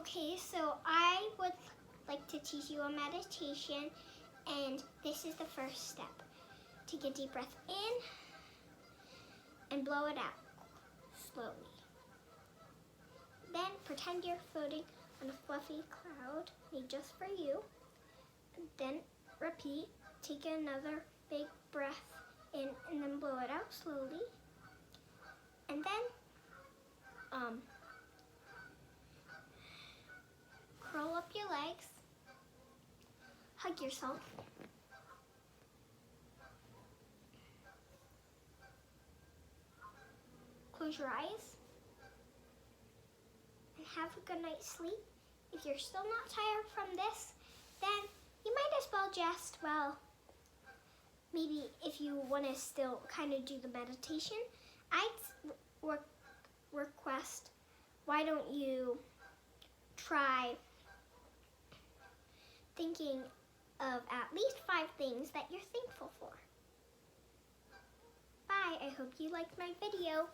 Okay, so I would like to teach you a meditation, and this is the first step. Take a deep breath in and blow it out slowly. Then pretend you're floating on a fluffy cloud made just for you. Then repeat, take another big breath in and then blow it out slowly. And then curl up your legs, hug yourself, close your eyes, and have a good night's sleep. If you're still not tired from this, then you might as well just, maybe if you want to still kind of do the meditation, I'd request, why don't you try thinking of at least 5 things that you're thankful for. Bye, I hope you liked my video.